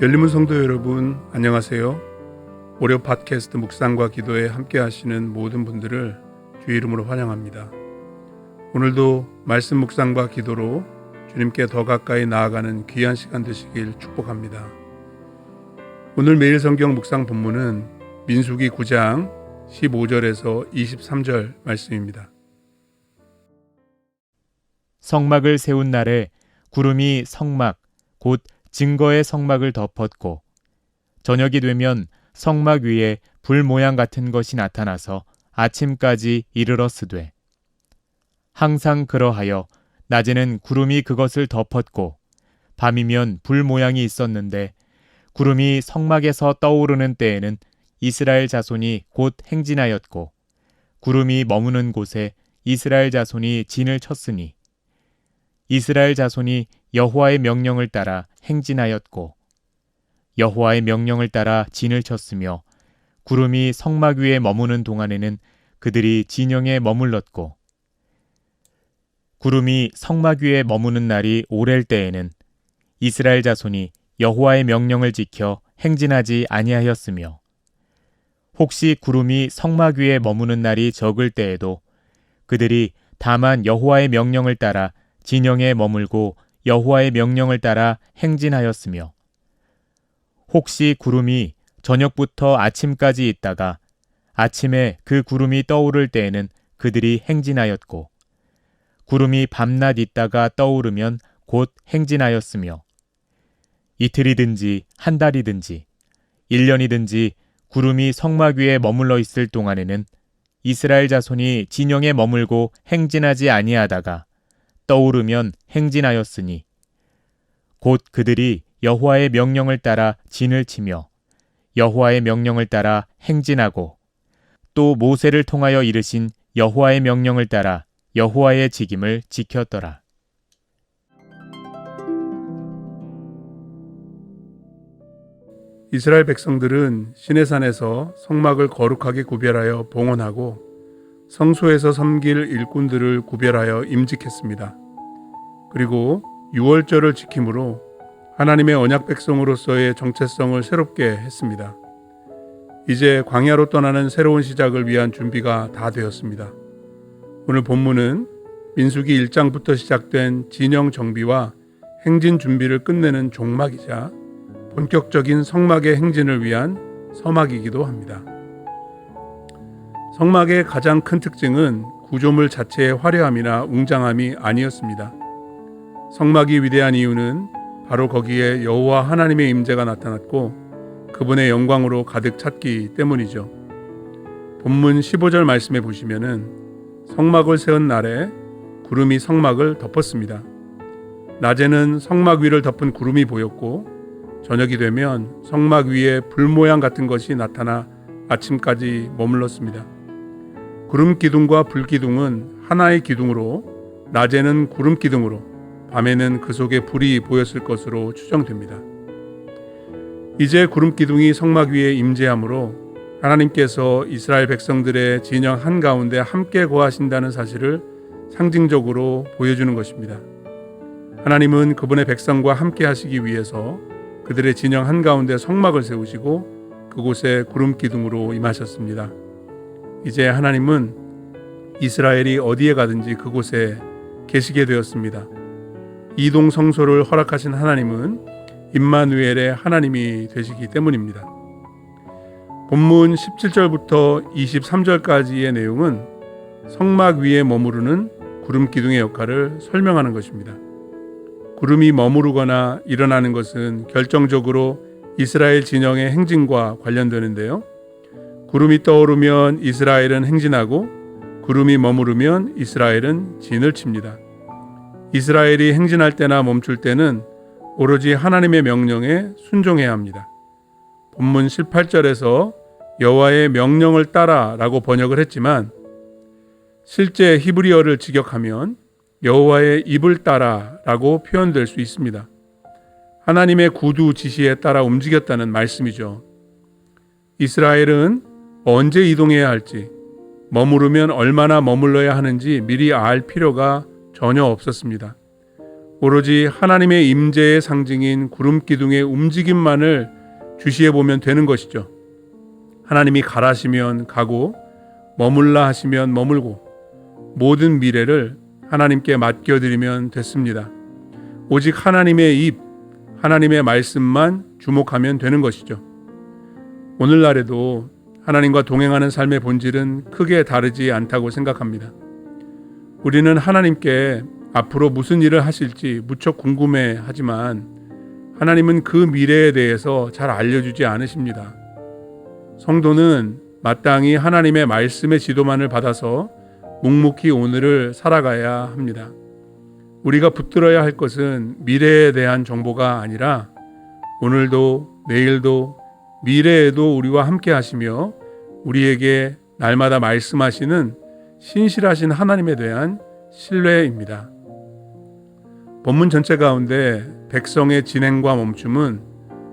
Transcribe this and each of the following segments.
열린문 성도 여러분, 안녕하세요. 오려 팟캐스트 묵상과 기도에 함께 하시는 모든 분들을 주의 이름으로 환영합니다. 오늘도 말씀 묵상과 기도로 주님께 더 가까이 나아가는 귀한 시간 되시길 축복합니다. 오늘 매일 성경 묵상 본문은 민수기 9장 15절에서 23절 말씀입니다. 성막을 세운 날에 구름이 성막 곧 증거의 성막을 덮었고 저녁이 되면 성막 위에 불 모양 같은 것이 나타나서 아침까지 이르렀으되 항상 그러하여 낮에는 구름이 그것을 덮었고 밤이면 불 모양이 있었는데 구름이 성막에서 떠오르는 때에는 이스라엘 자손이 곧 행진하였고 구름이 머무는 곳에 이스라엘 자손이 진을 쳤으니 이스라엘 자손이 여호와의 명령을 따라 행진하였고 여호와의 명령을 따라 진을 쳤으며 구름이 성막 위에 머무는 동안에는 그들이 진영에 머물렀고 구름이 성막 위에 머무는 날이 오랠 때에는 이스라엘 자손이 여호와의 명령을 지켜 행진하지 아니하였으며 혹시 구름이 성막 위에 머무는 날이 적을 때에도 그들이 다만 여호와의 명령을 따라 진영에 머물고 여호와의 명령을 따라 행진하였으며 혹시 구름이 저녁부터 아침까지 있다가 아침에 그 구름이 떠오를 때에는 그들이 행진하였고 구름이 밤낮 있다가 떠오르면 곧 행진하였으며 이틀이든지 한 달이든지 1년이든지 구름이 성막 위에 머물러 있을 동안에는 이스라엘 자손이 진영에 머물고 행진하지 아니하다가 떠오르면 행진하였으니 곧 그들이 여호와의 명령을 따라 진을 치며 여호와의 명령을 따라 행진하고 또 모세를 통하여 이르신 여호와의 명령을 따라 여호와의 직임을 지켰더라. 이스라엘 백성들은 시내산에서 성막을 거룩하게 구별하여 봉헌하고 성소에서 섬길 일꾼들을 구별하여 임직했습니다. 그리고 유월절을 지킴으로 하나님의 언약 백성으로서의 정체성을 새롭게 했습니다. 이제 광야로 떠나는 새로운 시작을 위한 준비가 다 되었습니다. 오늘 본문은 민수기 1장부터 시작된 진영 정비와 행진 준비를 끝내는 종막이자 본격적인 성막의 행진을 위한 서막이기도 합니다. 성막의 가장 큰 특징은 구조물 자체의 화려함이나 웅장함이 아니었습니다. 성막이 위대한 이유는 바로 거기에 여호와 하나님의 임재가 나타났고 그분의 영광으로 가득 찼기 때문이죠. 본문 15절 말씀에 보시면은 성막을 세운 날에 구름이 성막을 덮었습니다. 낮에는 성막 위를 덮은 구름이 보였고 저녁이 되면 성막 위에 불 모양 같은 것이 나타나 아침까지 머물렀습니다. 구름 기둥과 불 기둥은 하나의 기둥으로 낮에는 구름 기둥으로 밤에는 그 속에 불이 보였을 것으로 추정됩니다. 이제 구름 기둥이 성막 위에 임재함으로 하나님께서 이스라엘 백성들의 진영 한가운데 함께 거하신다는 사실을 상징적으로 보여주는 것입니다. 하나님은 그분의 백성과 함께 하시기 위해서 그들의 진영 한가운데 성막을 세우시고 그곳에 구름 기둥으로 임하셨습니다. 이제 하나님은 이스라엘이 어디에 가든지 그곳에 계시게 되었습니다. 이동 성소를 허락하신 하나님은 임마누엘의 하나님이 되시기 때문입니다. 본문 17절부터 23절까지의 내용은 성막 위에 머무르는 구름 기둥의 역할을 설명하는 것입니다. 구름이 머무르거나 일어나는 것은 결정적으로 이스라엘 진영의 행진과 관련되는데요. 구름이 떠오르면 이스라엘은 행진하고 구름이 머무르면 이스라엘은 진을 칩니다. 이스라엘이 행진할 때나 멈출 때는 오로지 하나님의 명령에 순종해야 합니다. 본문 18절에서 여호와의 명령을 따라 라고 번역을 했지만 실제 히브리어를 직역하면 여호와의 입을 따라 라고 표현될 수 있습니다. 하나님의 구두 지시에 따라 움직였다는 말씀이죠. 이스라엘은 언제 이동해야 할지, 머무르면 얼마나 머물러야 하는지 미리 알 필요가 전혀 없었습니다. 오로지 하나님의 임재의 상징인 구름 기둥의 움직임만을 주시해 보면 되는 것이죠. 하나님이 가라시면 가고 머물라 하시면 머물고 모든 미래를 하나님께 맡겨드리면 됐습니다. 오직 하나님의 입, 하나님의 말씀만 주목하면 되는 것이죠. 오늘날에도 하나님과 동행하는 삶의 본질은 크게 다르지 않다고 생각합니다. 우리는 하나님께 앞으로 무슨 일을 하실지 무척 궁금해 하지만 하나님은 그 미래에 대해서 잘 알려주지 않으십니다. 성도는 마땅히 하나님의 말씀의 지도만을 받아서 묵묵히 오늘을 살아가야 합니다. 우리가 붙들어야 할 것은 미래에 대한 정보가 아니라 오늘도 내일도 미래에도 우리와 함께 하시며 우리에게 날마다 말씀하시는 신실하신 하나님에 대한 신뢰입니다. 본문 전체 가운데 백성의 진행과 멈춤은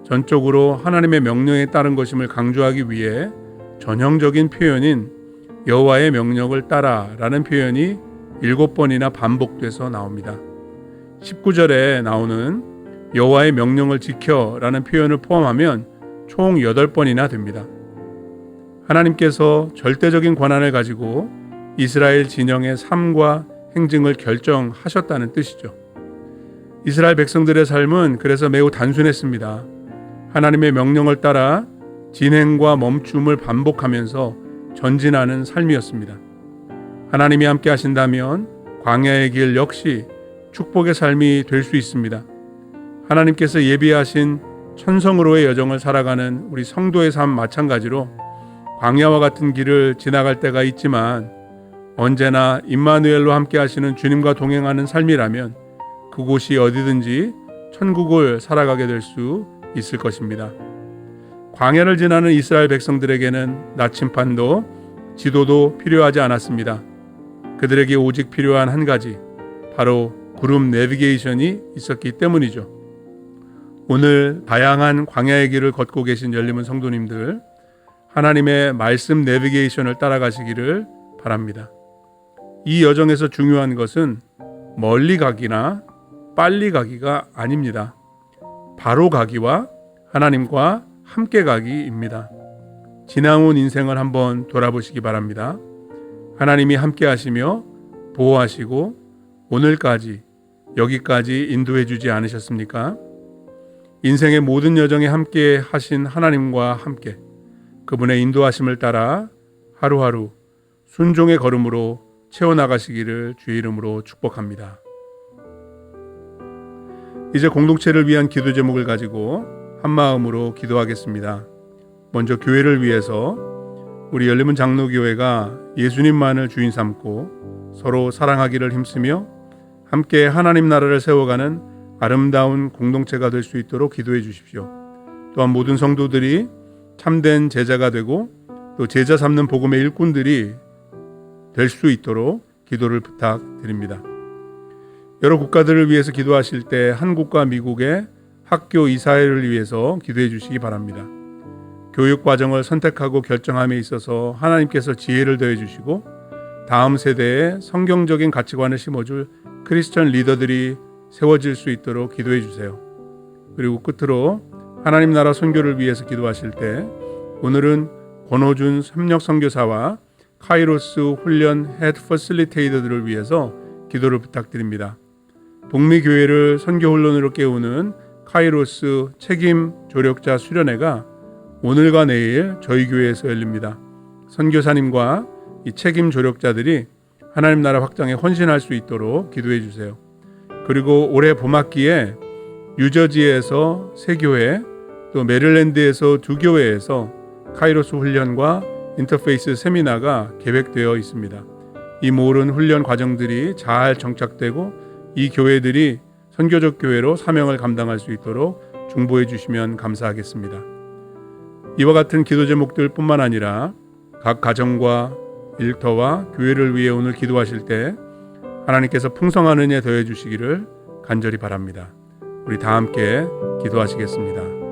전적으로 하나님의 명령에 따른 것임을 강조하기 위해 전형적인 표현인 여호와의 명령을 따라라는 표현이 7번이나 반복돼서 나옵니다. 19절에 나오는 여호와의 명령을 지켜라는 표현을 포함하면 총 8번이나 됩니다. 하나님께서 절대적인 권한을 가지고 이스라엘 진영의 삶과 행증을 결정하셨다는 뜻이죠. 이스라엘 백성들의 삶은 그래서 매우 단순했습니다. 하나님의 명령을 따라 진행과 멈춤을 반복하면서 전진하는 삶이었습니다. 하나님이 함께 하신다면 광야의 길 역시 축복의 삶이 될 수 있습니다. 하나님께서 예비하신 천성으로의 여정을 살아가는 우리 성도의 삶 마찬가지로 광야와 같은 길을 지나갈 때가 있지만 언제나 임마누엘로 함께 하시는 주님과 동행하는 삶이라면 그곳이 어디든지 천국을 살아가게 될 수 있을 것입니다. 광야를 지나는 이스라엘 백성들에게는 나침판도 지도도 필요하지 않았습니다. 그들에게 오직 필요한 한 가지, 바로 구름 내비게이션이 있었기 때문이죠. 오늘 다양한 광야의 길을 걷고 계신 열림은 성도님들, 하나님의 말씀 내비게이션을 따라가시기를 바랍니다. 이 여정에서 중요한 것은 멀리 가기나 빨리 가기가 아닙니다. 바로 가기와 하나님과 함께 가기입니다. 지나온 인생을 한번 돌아보시기 바랍니다. 하나님이 함께 하시며 보호하시고 오늘까지 여기까지 인도해 주지 않으셨습니까? 인생의 모든 여정에 함께 하신 하나님과 함께 그분의 인도하심을 따라 하루하루 순종의 걸음으로 채워나가시기를 주의 이름으로 축복합니다. 이제 공동체를 위한 기도 제목을 가지고 한마음으로 기도하겠습니다. 먼저 교회를 위해서 우리 열림은 장로교회가 예수님만을 주인 삼고 서로 사랑하기를 힘쓰며 함께 하나님 나라를 세워가는 아름다운 공동체가 될 수 있도록 기도해 주십시오. 또한 모든 성도들이 참된 제자가 되고 또 제자 삼는 복음의 일꾼들이 될 수 있도록 기도를 부탁드립니다. 여러 국가들을 위해서 기도하실 때 한국과 미국의 학교 이사회를 위해서 기도해 주시기 바랍니다. 교육 과정을 선택하고 결정함에 있어서 하나님께서 지혜를 더해 주시고 다음 세대에 성경적인 가치관을 심어줄 크리스천 리더들이 세워질 수 있도록 기도해 주세요. 그리고 끝으로 하나님 나라 선교를 위해서 기도하실 때 오늘은 권호준 협력 선교사와 카이로스 훈련 헤드 퍼실리테이터들을 위해서 기도를 부탁드립니다. 북미 교회를 선교 훈련으로 깨우는 카이로스 책임 조력자 수련회가 오늘과 내일 저희 교회에서 열립니다. 선교사님과 이 책임 조력자들이 하나님 나라 확장에 헌신할 수 있도록 기도해 주세요. 그리고 올해 봄학기에 뉴저지에서 3교회, 또 메릴랜드에서 2교회에서 카이로스 훈련과 인터페이스 세미나가 계획되어 있습니다. 이 모든 훈련 과정들이 잘 정착되고 이 교회들이 선교적 교회로 사명을 감당할 수 있도록 중보해 주시면 감사하겠습니다. 이와 같은 기도 제목들 뿐만 아니라 각 가정과 일터와 교회를 위해 오늘 기도하실 때 하나님께서 풍성한 은혜 더해 주시기를 간절히 바랍니다. 우리 다 함께 기도하시겠습니다.